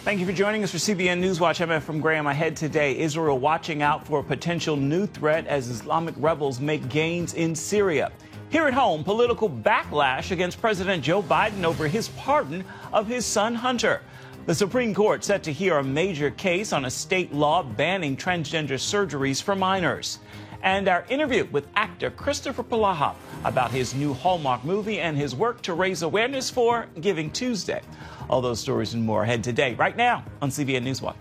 Thank you for joining us for CBN NewsWatch. I'm Efrem Graham. Ahead today, Israel watching out for a potential new threat as Islamic rebels make gains in Syria. Here at home, political backlash against President Joe Biden over his pardon of his son Hunter. The Supreme Court set to hear a major case on a state law banning transgender surgeries for minors. And our interview with actor Kristoffer Polaha about his new Hallmark movie and his work to raise awareness for Giving Tuesday. All those stories and more ahead today, right now on CBN NewsWatch.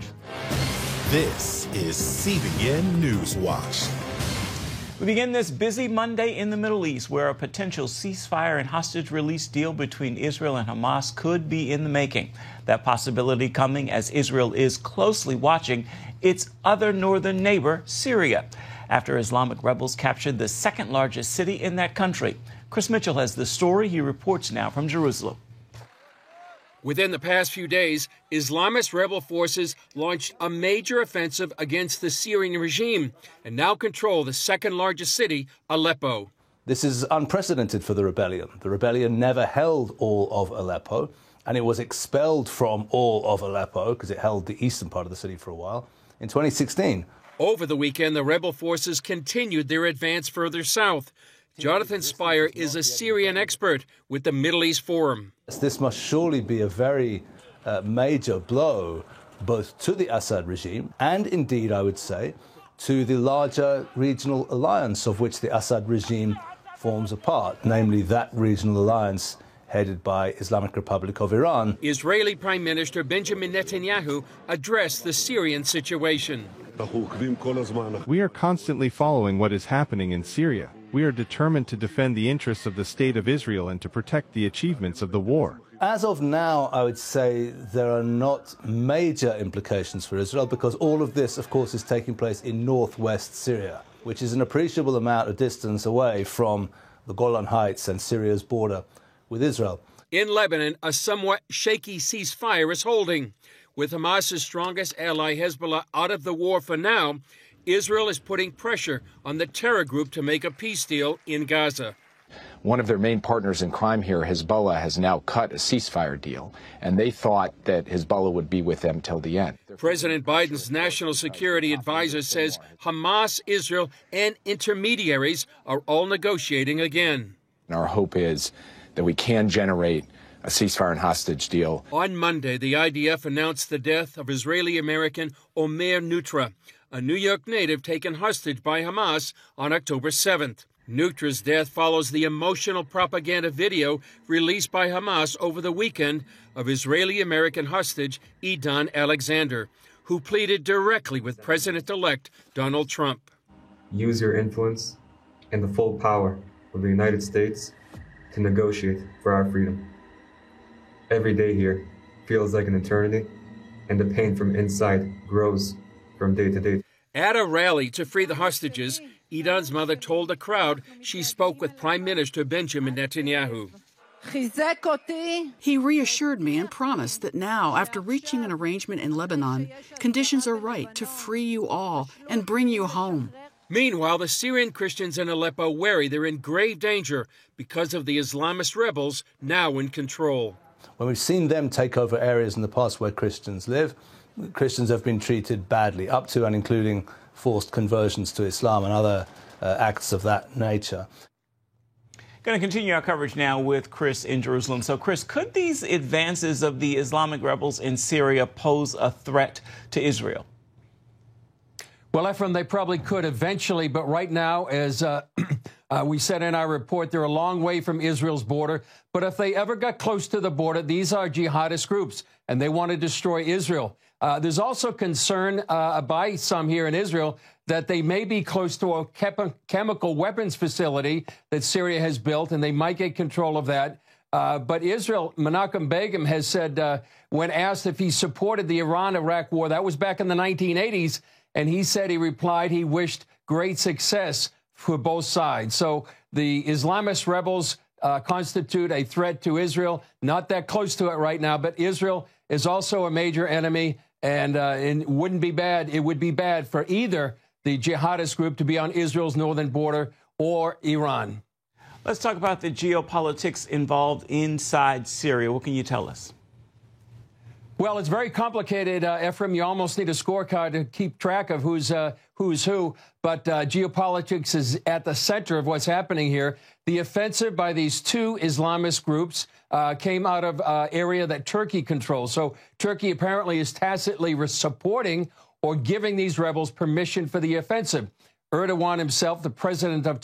This is CBN NewsWatch. We begin this busy Monday in the Middle East, where a potential ceasefire and hostage release deal between Israel and Hamas could be in the making. That possibility coming as Israel is closely watching its other northern neighbor, Syria, after Islamic rebels captured the second largest city in that country. Chris Mitchell has the story. He reports now from Jerusalem. Within the past few days, Islamist rebel forces launched a major offensive against the Syrian regime and now control the second largest city, Aleppo. This is unprecedented for the rebellion. The rebellion never held all of Aleppo, and it was expelled from all of Aleppo because it held the eastern part of the city for a while in 2016. Over the weekend, the rebel forces continued their advance further south. Jonathan Spire is a Syrian expert with the Middle East Forum. This must surely be a very major blow both to the Assad regime and indeed, I would say, to the larger regional alliance of which the Assad regime forms a part, namely that regional alliance headed by Islamic Republic of Iran. Israeli Prime Minister Benjamin Netanyahu addressed the Syrian situation. We are constantly following what is happening in Syria. We are determined to defend the interests of the State of Israel and to protect the achievements of the war. As of now, I would say there are not major implications for Israel because all of this, of course, is taking place in northwest Syria, which is an appreciable amount of distance away from the Golan Heights and Syria's border with Israel. In Lebanon, a somewhat shaky ceasefire is holding. With Hamas's strongest ally, Hezbollah, out of the war for now, Israel is putting pressure on the terror group to make a peace deal in Gaza. One of their main partners in crime here, Hezbollah, has now cut a ceasefire deal, and they thought that Hezbollah would be with them till the end. President Biden's national security advisor says Hamas, Israel, and intermediaries are all negotiating again. And our hope is that we can generate a ceasefire and hostage deal. On Monday, the IDF announced the death of Israeli-American Omer Nutra, a New York native taken hostage by Hamas on October 7th. Nutra's death follows the emotional propaganda video released by Hamas over the weekend of Israeli-American hostage Idan Alexander, who pleaded directly with President-elect Donald Trump. Use your influence and the full power of the United States to negotiate for our freedom. Every day here feels like an eternity, and the pain from inside grows from day to day. At a rally to free the hostages, Idan's mother told the crowd she spoke with Prime Minister Benjamin Netanyahu. He reassured me and promised that now, after reaching an arrangement in Lebanon, conditions are right to free you all and bring you home. Meanwhile, the Syrian Christians in Aleppo worry they're in grave danger because of the Islamist rebels now in control. When we've seen them take over areas in the past where Christians live, Christians have been treated badly, up to and including forced conversions to Islam and other acts of that nature. Going to continue our coverage now with Chris in Jerusalem. So, Chris, could these advances of the Islamic rebels in Syria pose a threat to Israel? Well, Efrem, they probably could eventually, but right now, as we said in our report, they're a long way from Israel's border. But if they ever got close to the border, these are jihadist groups, and they want to destroy Israel. There's also concern by some here in Israel that they may be close to a chemical weapons facility that Syria has built, and they might get control of that. But Israel, Menachem Begin has said, when asked if he supported the Iran-Iraq war, that was back in the 1980s, and he said he replied he wished great success for both sides. So the Islamist rebels constitute a threat to Israel. Not that close to it right now, but Israel is also a major enemy, and it wouldn't be bad. It would be bad for either the jihadist group to be on Israel's northern border or Iran. Let's talk about the geopolitics involved inside Syria. What can you tell us? Well, it's very complicated, Ephraim. You almost need a scorecard to keep track of who's who. But geopolitics is at the center of what's happening here. The offensive by these two Islamist groups came out of area that Turkey controls. So Turkey apparently is tacitly supporting or giving these rebels permission for the offensive. Erdogan himself, the president of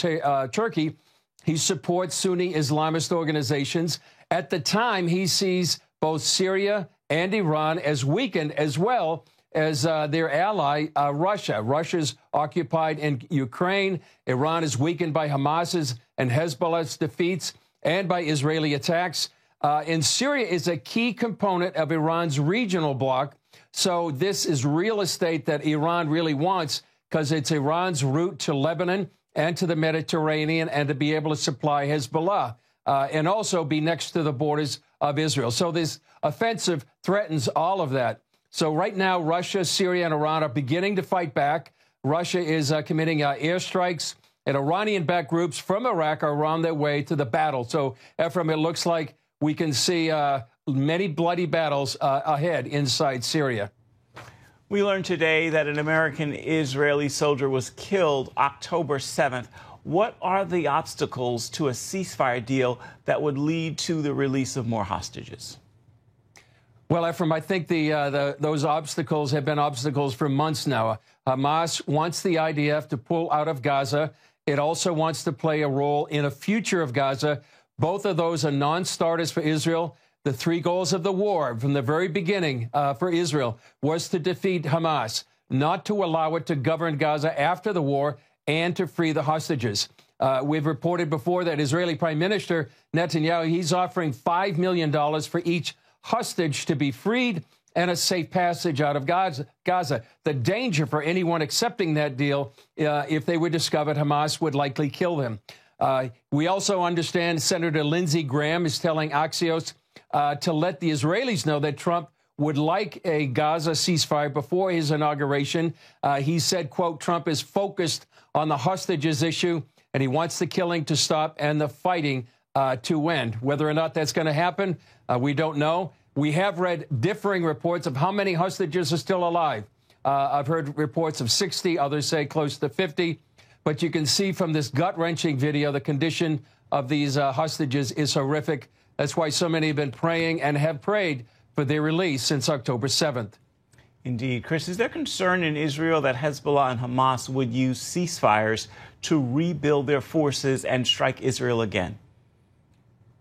Turkey, he supports Sunni Islamist organizations. At the time, he sees both Syria and Iran as weakened, as well as their ally, Russia. Russia's occupied in Ukraine. Iran is weakened by Hamas's and Hezbollah's defeats and by Israeli attacks. And Syria is a key component of Iran's regional bloc. So this is real estate that Iran really wants, because it's Iran's route to Lebanon and to the Mediterranean, and to be able to supply Hezbollah and also be next to the borders of Israel. So this offensive threatens all of that. So right now, Russia, Syria, and Iran are beginning to fight back. Russia is committing airstrikes, and Iranian-backed groups from Iraq are on their way to the battle. So, Ephraim, it looks like we can see many bloody battles ahead inside Syria. We learned today that an American-Israeli soldier was killed October 7th. What are the obstacles to a ceasefire deal that would lead to the release of more hostages? Well, Ephraim, I think those obstacles have been obstacles for months now. Hamas wants the IDF to pull out of Gaza. It also wants to play a role in a future of Gaza. Both of those are non-starters for Israel. The three goals of the war from the very beginning for Israel was to defeat Hamas, not to allow it to govern Gaza after the war, and to free the hostages. We've reported before that Israeli Prime Minister Netanyahu, he's offering $5 million for each hostage to be freed and a safe passage out of Gaza. The danger for anyone accepting that deal, if they were discovered, Hamas would likely kill them. We also understand Senator Lindsey Graham is telling Axios to let the Israelis know that Trump would like a Gaza ceasefire before his inauguration. He said, quote, Trump is focused on the hostages issue, and he wants the killing to stop and the fighting to end. Whether or not that's going to happen, we don't know. We have read differing reports of how many hostages are still alive. I've heard reports of 60, others say close to 50. But you can see from this gut-wrenching video, the condition of these hostages is horrific. That's why so many have been praying and have prayed for their release since October 7th. Indeed. Chris, is there concern in Israel that Hezbollah and Hamas would use ceasefires to rebuild their forces and strike Israel again?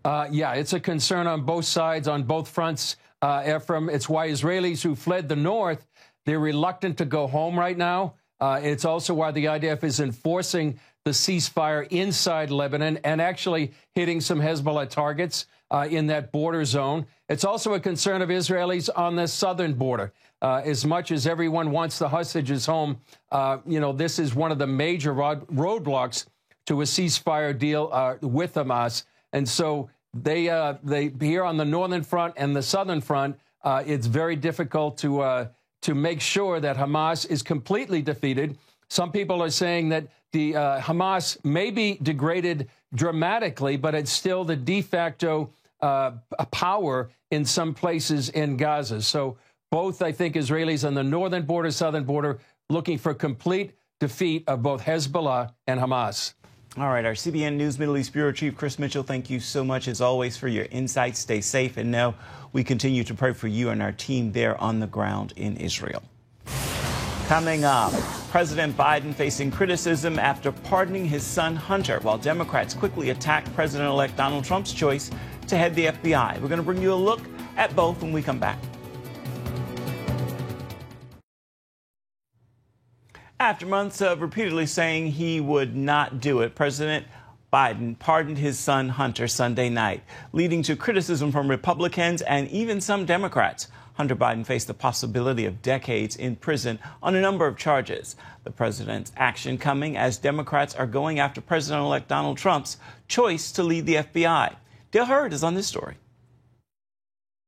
Yeah, it's a concern on both sides, on both fronts, Ephraim. It's why Israelis who fled the north, they're reluctant to go home right now. It's also why the IDF is enforcing the ceasefire inside Lebanon and actually hitting some Hezbollah targets in that border zone. It's also a concern of Israelis on the southern border. As much as everyone wants the hostages home, this is one of the major roadblocks to a ceasefire deal with Hamas. And so they here on the northern front and the southern front, it's very difficult to make sure that Hamas is completely defeated. Some people are saying that the Hamas may be degraded dramatically, but it's still the de facto power in some places in Gaza. So both, I think, Israelis on the northern border, southern border, looking for complete defeat of both Hezbollah and Hamas. All right, our CBN News Middle East Bureau Chief, Chris Mitchell, thank you so much, as always, for your insights. Stay safe, and know we continue to pray for you and our team there on the ground in Israel. Coming up, President Biden facing criticism after pardoning his son Hunter, while Democrats quickly attack President-elect Donald Trump's choice to head the FBI. We're going to bring you a look at both when we come back. After months of repeatedly saying he would not do it, President Biden pardoned his son Hunter Sunday night, leading to criticism from Republicans and even some Democrats. Hunter Biden faced the possibility of decades in prison on a number of charges. The president's action coming as Democrats are going after President-elect Donald Trump's choice to lead the FBI. Dale Hurd is on this story.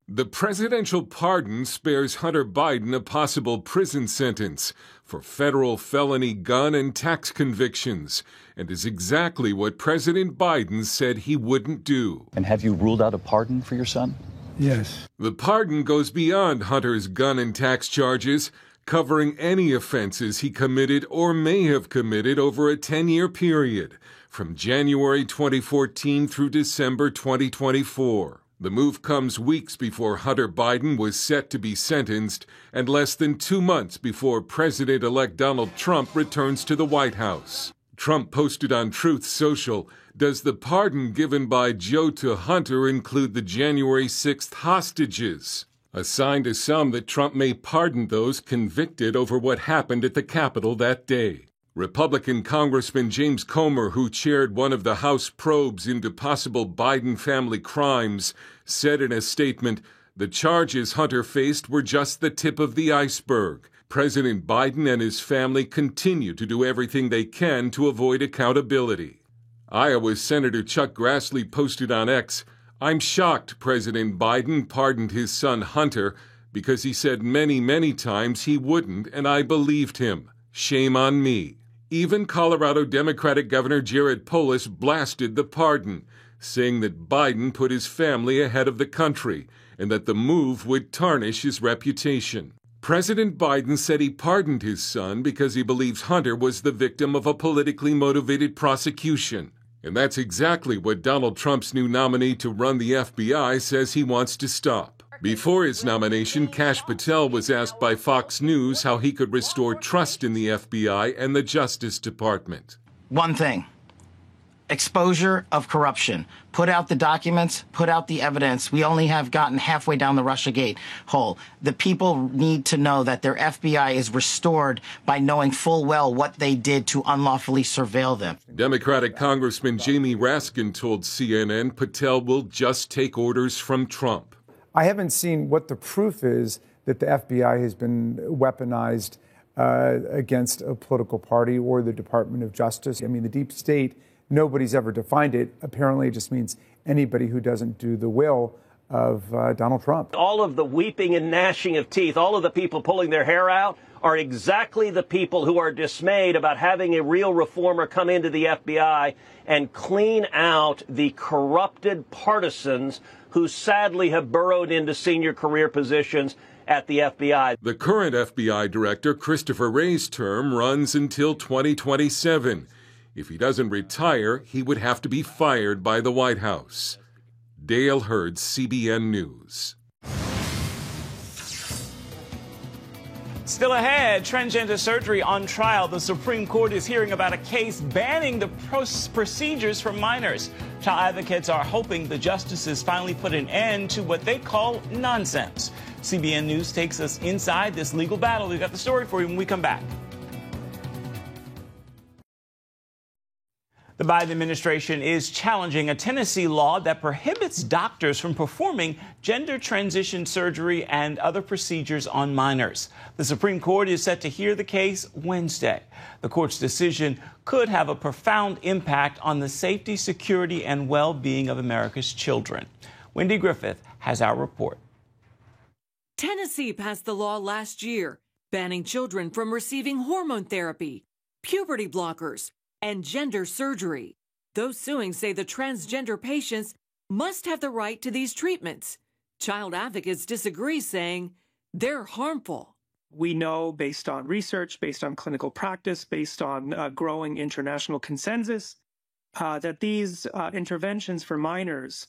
The presidential pardon spares Hunter Biden a possible prison sentence for federal felony gun and tax convictions, and is exactly what President Biden said he wouldn't do. And have you ruled out a pardon for your son? Yes. The pardon goes beyond Hunter's gun and tax charges, covering any offenses he committed or may have committed over a 10-year period, from January 2014 through December 2024. The move comes weeks before Hunter Biden was set to be sentenced and less than 2 months before President-elect Donald Trump returns to the White House. Trump posted on Truth Social, "Does the pardon given by Joe to Hunter include the January 6th hostages?" A sign to some that Trump may pardon those convicted over what happened at the Capitol that day. Republican Congressman James Comer, who chaired one of the House probes into possible Biden family crimes, said in a statement, "The charges Hunter faced were just the tip of the iceberg. President Biden and his family continue to do everything they can to avoid accountability." Iowa Senator Chuck Grassley posted on X, "I'm shocked President Biden pardoned his son Hunter because he said many times he wouldn't, and I believed him. Shame on me." Even Colorado Democratic Governor Jared Polis blasted the pardon, saying that Biden put his family ahead of the country and that the move would tarnish his reputation. President Biden said he pardoned his son because he believes Hunter was the victim of a politically motivated prosecution. And that's exactly what Donald Trump's new nominee to run the FBI says he wants to stop. Before his nomination, Kash Patel was asked by Fox News how he could restore trust in the FBI and the Justice Department. One thing: exposure of corruption. Put out the documents, put out the evidence. We only have gotten halfway down the Russiagate hole. The people need to know that their FBI is restored by knowing full well what they did to unlawfully surveil them. Democratic Congressman Jamie Raskin told CNN Patel will just take orders from Trump. I haven't seen what the proof is that the FBI has been weaponized against a political party or the Department of Justice. I mean, the deep state, nobody's ever defined it. Apparently, it just means anybody who doesn't do the will of Donald Trump. All of the weeping and gnashing of teeth, all of the people pulling their hair out are exactly the people who are dismayed about having a real reformer come into the FBI and clean out the corrupted partisans who sadly have burrowed into senior career positions at the FBI. The current FBI director, Kristoffer Wray's term runs until 2027. If he doesn't retire, he would have to be fired by the White House. Dale Hurd, CBN News. Still ahead, transgender surgery on trial. The Supreme Court is hearing about a case banning the procedures for minors. Child advocates are hoping the justices finally put an end to what they call nonsense. CBN News takes us inside this legal battle. We've got the story for you when we come back. The Biden administration is challenging a Tennessee law that prohibits doctors from performing gender transition surgery and other procedures on minors. The Supreme Court is set to hear the case Wednesday. The court's decision could have a profound impact on the safety, security, and well-being of America's children. Wendy Griffith has our report. Tennessee passed the law last year, banning children from receiving hormone therapy, puberty blockers, and gender surgery. Those suing say the transgender patients must have the right to these treatments. Child advocates disagree, saying they're harmful. We know, based on research, based on clinical practice, based on growing international consensus, that these interventions for minors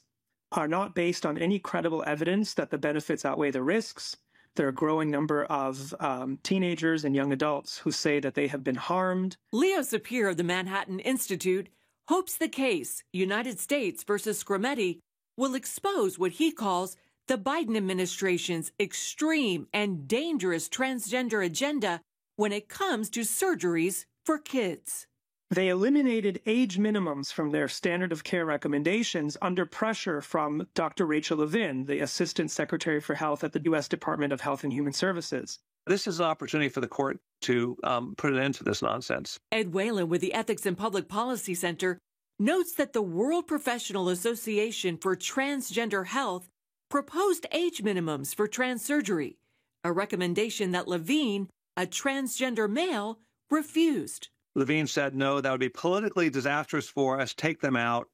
are not based on any credible evidence that the benefits outweigh the risks. There are a growing number of teenagers and young adults who say that they have been harmed. Leo Sapir of the Manhattan Institute hopes the case, United States versus Scarametti, will expose what he calls the Biden administration's extreme and dangerous transgender agenda when it comes to surgeries for kids. They eliminated age minimums from their standard of care recommendations under pressure from Dr. Rachel Levin, the Assistant Secretary for Health at the U.S. Department of Health and Human Services. This is an opportunity for the court to put an end to this nonsense. Ed Whalen with the Ethics and Public Policy Center notes that the World Professional Association for Transgender Health proposed age minimums for trans surgery, a recommendation that Levine, a transgender male, refused. Levine said, no, that would be politically disastrous for us, take them out.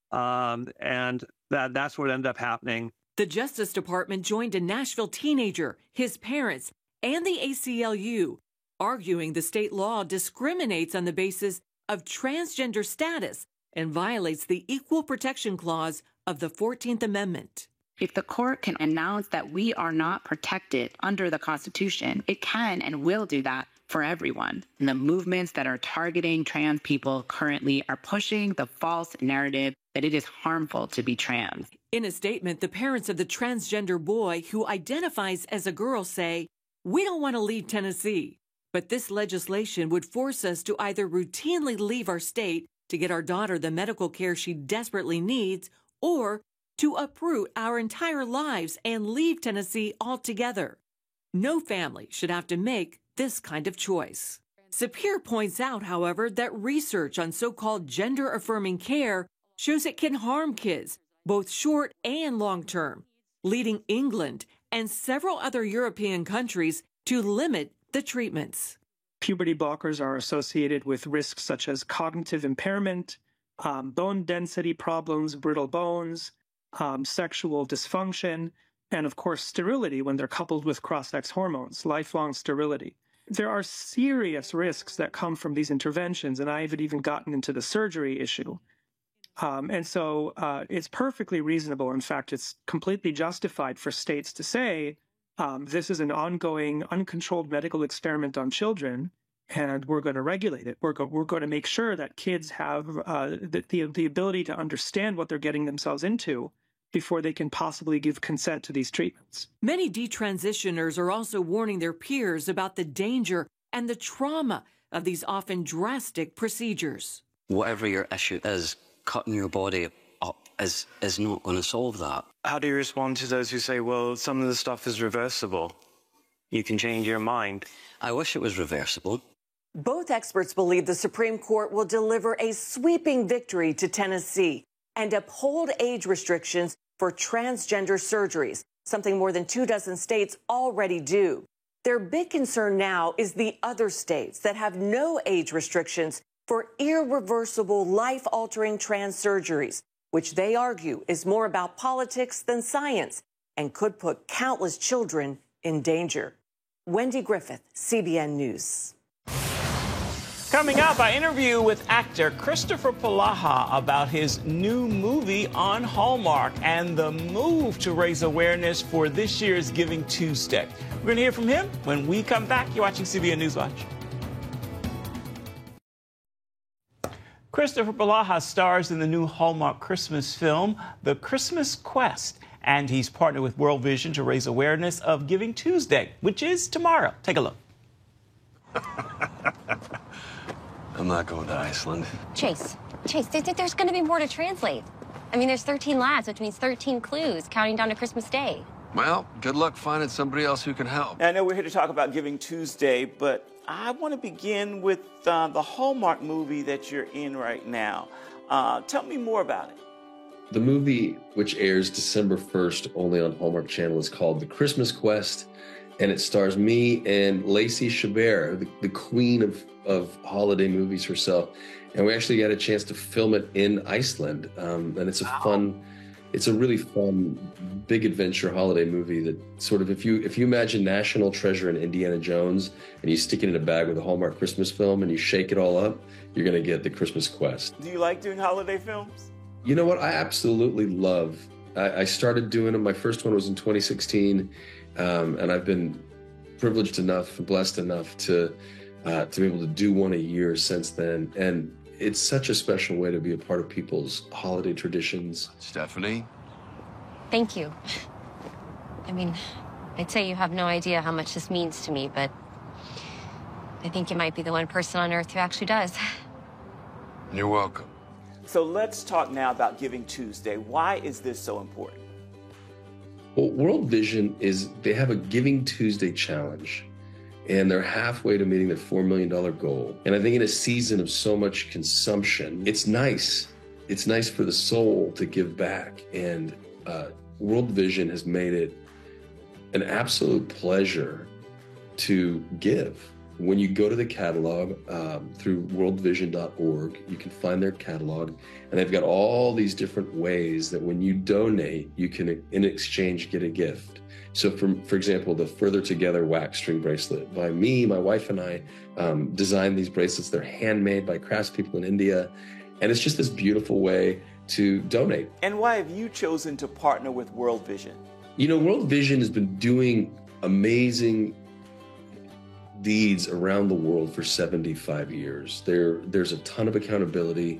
And that's what ended up happening. The Justice Department joined a Nashville teenager, his parents, and the ACLU, arguing the state law discriminates on the basis of transgender status and violates the Equal Protection Clause of the 14th Amendment. If the court can announce that we are not protected under the Constitution, it can and will do that for everyone. And the movements that are targeting trans people currently are pushing the false narrative that it is harmful to be trans. In a statement, the parents of the transgender boy who identifies as a girl say, "We don't want to leave Tennessee, but this legislation would force us to either routinely leave our state to get our daughter the medical care she desperately needs, or to uproot our entire lives and leave Tennessee altogether. No family should have to make this kind of choice." Sapir points out, however, that research on so-called gender-affirming care shows it can harm kids, both short and long-term, leading England and several other European countries to limit the treatments. Puberty blockers are associated with risks such as cognitive impairment, bone density problems, brittle bones, sexual dysfunction, and of course sterility when they're coupled with cross-sex hormones, lifelong sterility. There are serious risks that come from these interventions, and I haven't even gotten into the surgery issue. And so it's perfectly reasonable. In fact, it's completely justified for states to say, this is an ongoing, uncontrolled medical experiment on children, and we're going to regulate it. We're going to make sure that kids have the ability to understand what they're getting themselves into before they can possibly give consent to these treatments. Many detransitioners are also warning their peers about the danger and the trauma of these often drastic procedures. Whatever your issue is, cutting your body up is not going to solve that. How do you respond to those who say, well, some of the stuff is reversible? You can change your mind. I wish it was reversible. Both experts believe the Supreme Court will deliver a sweeping victory to Tennessee and uphold age restrictions for transgender surgeries, something more than 24 states already do. Their big concern now is the other states that have no age restrictions for irreversible, life-altering trans surgeries, which they argue is more about politics than science and could put countless children in danger. Wendy Griffith, CBN News. Coming up, I interview with actor Kristoffer Polaha about his new movie on Hallmark and the move to raise awareness for this year's Giving Tuesday. We're going to hear from him when we come back. You're watching CBN NewsWatch. Kristoffer Polaha stars in the new Hallmark Christmas film, The Christmas Quest, and he's partnered with World Vision to raise awareness of Giving Tuesday, which is tomorrow. Take a look. I'm not going to Iceland. Chase, there's going to be more to translate. I mean, there's 13 labs, which means 13 clues, counting down to Christmas Day. Well, good luck finding somebody else who can help. I know we're here to talk about Giving Tuesday, but I want to begin with the Hallmark movie that you're in right now. Tell me more about it. The movie, which airs December 1st only on Hallmark Channel, is called The Christmas Quest, and it stars me and Lacey Chabert, the queen of holiday movies herself. And we actually got a chance to film it in Iceland. And it's a really fun, big adventure holiday movie that sort of, if you imagine National Treasure and Indiana Jones, and you stick it in a bag with a Hallmark Christmas film and you shake it all up, you're going to get The Christmas Quest. Do you like doing holiday films? You know what? I absolutely love. I started doing them. My first one was in 2016. And I've been privileged enough and blessed enough to be able to do one a year since then. And it's such a special way to be a part of people's holiday traditions. Stephanie? Thank you. I mean, I'd say you have no idea how much this means to me, but I think you might be the one person on earth who actually does. You're welcome. So let's talk now about Giving Tuesday. Why is this so important? Well, World Vision they have a Giving Tuesday challenge, and they're halfway to meeting their $4 million goal. And I think in a season of so much consumption, it's nice. It's nice for the soul to give back. And World Vision has made it an absolute pleasure to give. when you go to the catalog through worldvision.org, you can find their catalog, and they've got all these different ways that when you donate, you can, in exchange, get a gift. So for example, the Further Together wax string bracelet by me, my wife and I designed these bracelets. They're handmade by craftspeople in India. And it's just this beautiful way to donate. And why have you chosen to partner with World Vision? You know, World Vision has been doing amazing deeds around the world for 75 years. There's a ton of accountability.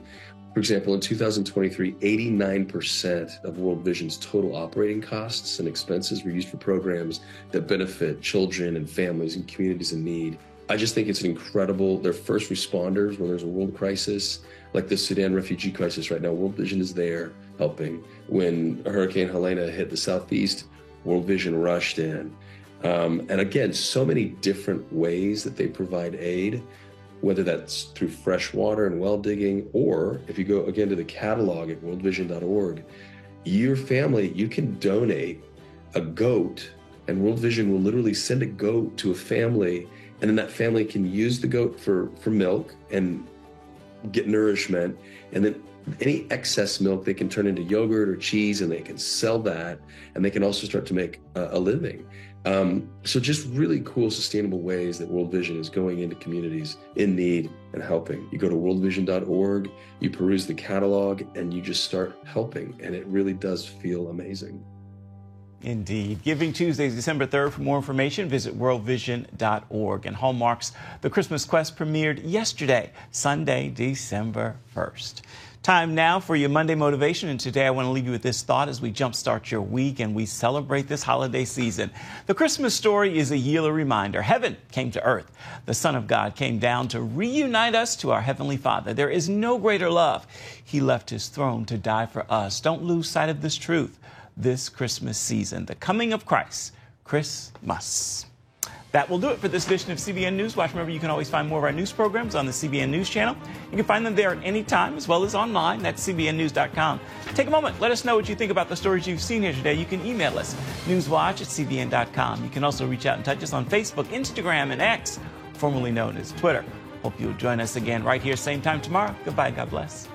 For example, in 2023, 89% of World Vision's total operating costs and expenses were used for programs that benefit children and families and communities in need. I just think it's incredible. They're first responders when there's a world crisis, like the Sudan refugee crisis right now. World Vision is there helping. When Hurricane Helena hit the southeast, World Vision rushed in. And again, so many different ways that they provide aid, whether that's through fresh water and well digging, or if you go again to the catalog at worldvision.org, your family, you can donate a goat, and World Vision will literally send a goat to a family, and then that family can use the goat for milk and get nourishment, and then any excess milk they can turn into yogurt or cheese, and they can sell that, and they can also start to make a living. So just really cool, sustainable ways that World Vision is going into communities in need and helping. You go to worldvision.org, you peruse the catalog, and you just start helping, and it really does feel amazing. Indeed. Giving Tuesday is December 3rd. For more information, visit worldvision.org. And Hallmark's The Christmas Quest premiered yesterday, Sunday, December 1st. Time now for your Monday motivation, and today I want to leave you with this thought as we jumpstart your week and we celebrate this holiday season. The Christmas story is a yearly reminder. Heaven came to earth. The Son of God came down to reunite us to our Heavenly Father. There is no greater love. He left His throne to die for us. Don't lose sight of this truth this Christmas season. The coming of Christ, Christmas. That will do it for this edition of CBN NewsWatch. Remember, you can always find more of our news programs on the CBN News channel. You can find them there at any time, as well as online at cbnnews.com. Take a moment. Let us know what you think about the stories you've seen here today. You can email us, newswatch@cbn.com. You can also reach out and touch us on Facebook, Instagram, and X, formerly known as Twitter. Hope you'll join us again right here, same time tomorrow. Goodbye. God bless.